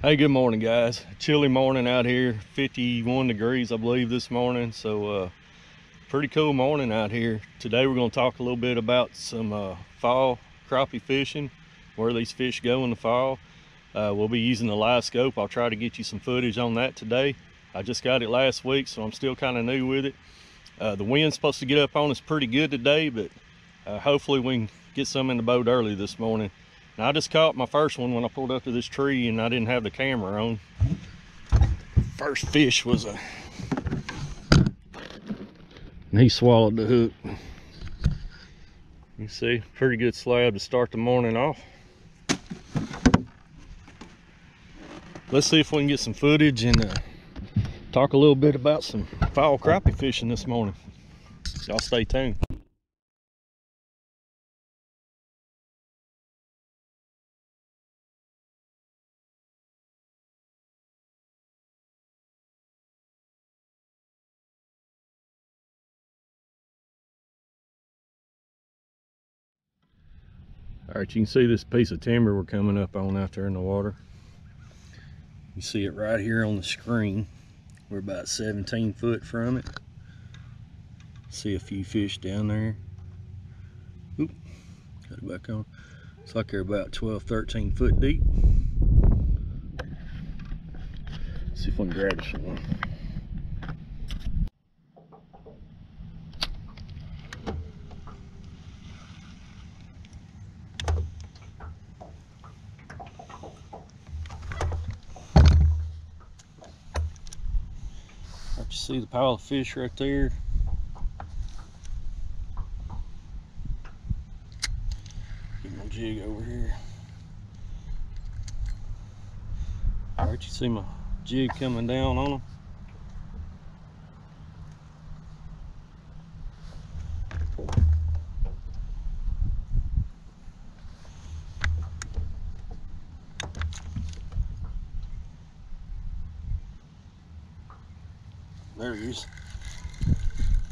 Hey, good morning, guys. Chilly morning out here, 51 degrees I believe this morning, so pretty cool morning out here. Today we're going to talk a little bit about some fall crappie fishing, where these fish go in the fall. We'll be using the Livescope. I'll try to get you some footage on that today. I just got it last week, so I'm still kind of new with it. The wind's supposed to get up on us pretty good today, but hopefully we can get some in the boat early this morning. Now, I just caught my first one when I pulled up to this tree and I didn't have the camera on. First fish was and he swallowed the hook. You see, pretty good slab to start the morning off. Let's see if we can get some footage and talk a little bit about some fall crappie fishing this morning. Y'all stay tuned. All right, you can see this piece of timber we're coming up on out there in the water. You see it right here on the screen. We're about 17 foot from it. See a few fish down there. Oop, got it back on. It's like they're about 12, 13 foot deep. See if we can grab us one. You see the pile of fish right there. Get my jig over here. All right, you see my jig coming down on them. There he is.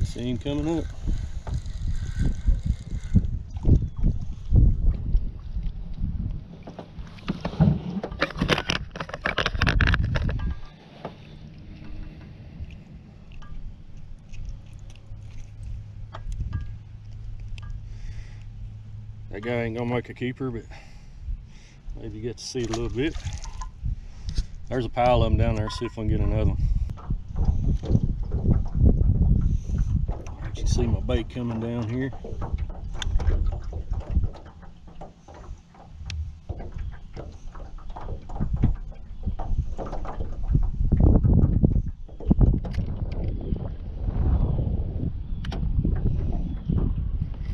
See him coming up. That guy ain't gonna make a keeper, but maybe you get to see it a little bit. There's a pile of them down there. See if we can get another one. You see my bait coming down here.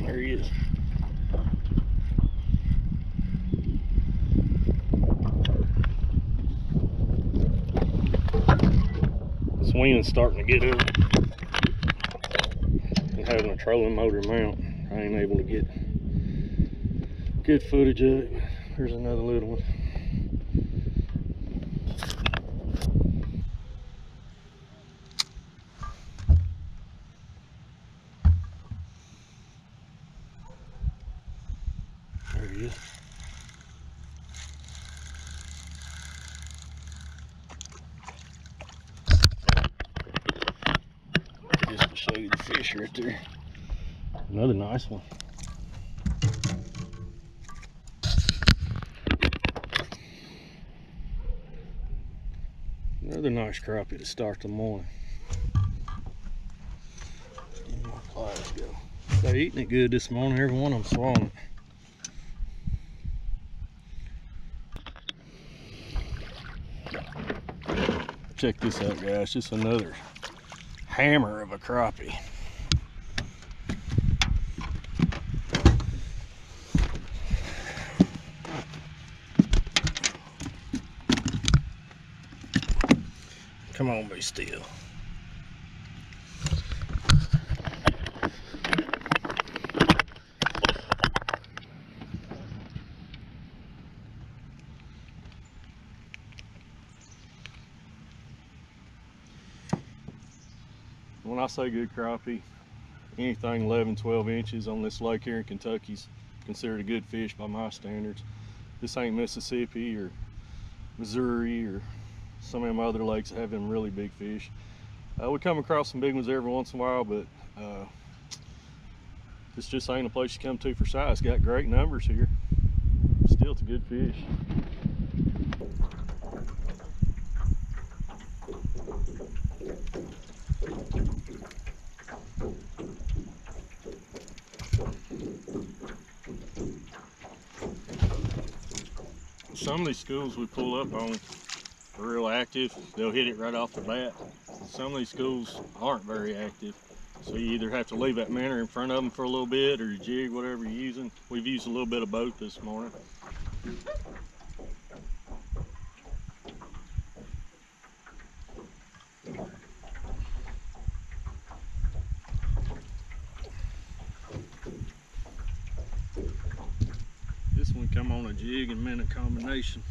There he is. This wind's starting to get up. Having a trolling motor mount, I ain't able to get good footage of it. There's another little one. There he is. Just to show you the fish right there. Another nice one. Another nice crappie to start the morning. Get more pliers go. They're eating it good this morning. Every one of them swallowing it. Check this out, guys. Just another hammer of a crappie. Come on, be still. When I say good crappie, anything 11, 12 inches on this lake here in Kentucky is considered a good fish by my standards. This ain't Mississippi or Missouri or some of them other lakes that have them really big fish. We come across some big ones every once in a while, but this just ain't a place you come to for size. Got great numbers here. Still, it's a good fish. Some of these schools we pull up on are real active. They'll hit it right off the bat. Some of these schools aren't very active, so you either have to leave that minnow in front of them for a little bit, or you jig, whatever you're using. We've used a little bit of both this morning. This one come on a jig and minnow combination.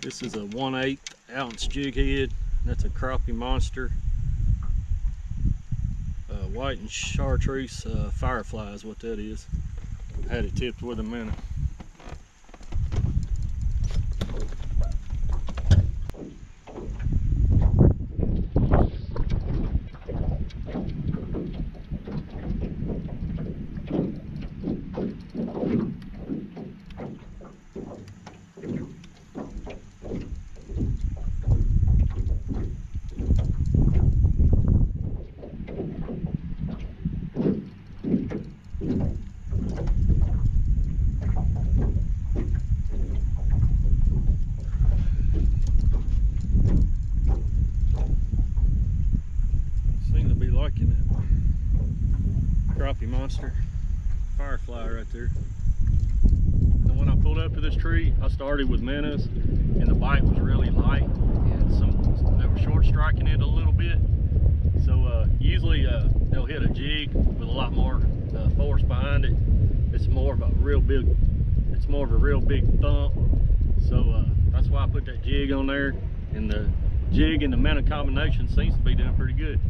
This is a 1/8 ounce jig head. That's a crappie monster. White and chartreuse firefly is what that is. Had it tipped with a minnow. Crappie monster firefly right there. And when I pulled up to this tree, I started with minnows, and the bite was really light, and some they were short striking it a little bit. So usually they'll hit a jig with a lot more force behind it. It's more of a real big thump. So that's why I put that jig on there, and the jig and the minnow combination seems to be doing pretty good.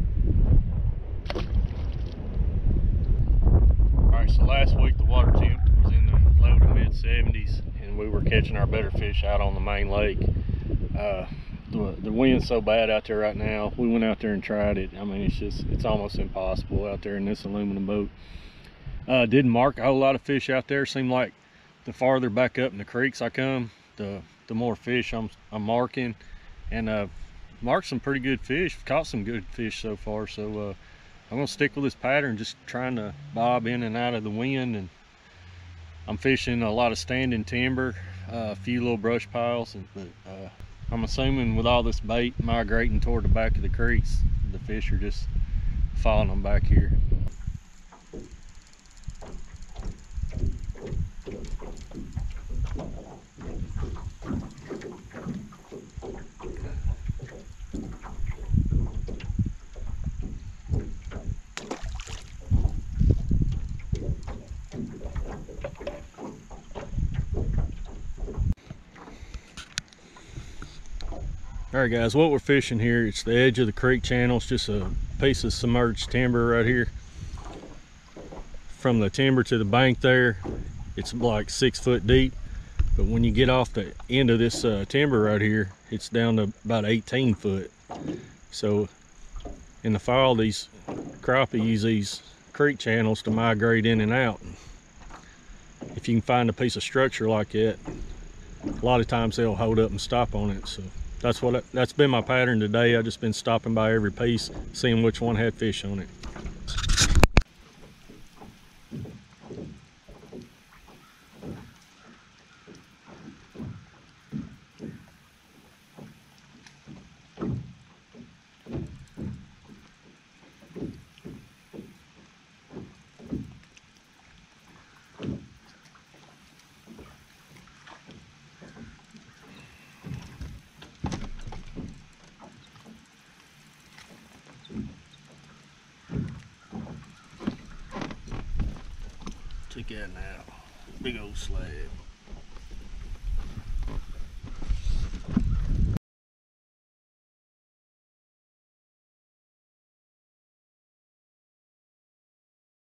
Alright, so last week the water temp was in the low to mid 70s, and we were catching our better fish out on the main lake. The wind's so bad out there right now. We went out there and tried it. I mean, it's almost impossible out there in this aluminum boat. Didn't mark a whole lot of fish out there. Seemed like the farther back up in the creeks I come, the more fish I'm marking, and marked some pretty good fish. Caught some good fish so far. So I'm gonna stick with this pattern, just trying to bob in and out of the wind. And I'm fishing a lot of standing timber, a few little brush piles, but I'm assuming with all this bait migrating toward the back of the creeks, the fish are just following them back here. All right guys, what we're fishing here, it's the edge of the creek channel. It's just a piece of submerged timber right here. From the timber to the bank there, it's like 6 foot deep. But when you get off the end of this timber right here, it's down to about 18 foot. So in the fall, these crappie use these creek channels to migrate in and out. If you can find a piece of structure like that, a lot of times they'll hold up and stop on it. So that's been my pattern today. I've just been stopping by every piece, seeing which one had fish on it. Check that out, big old slab.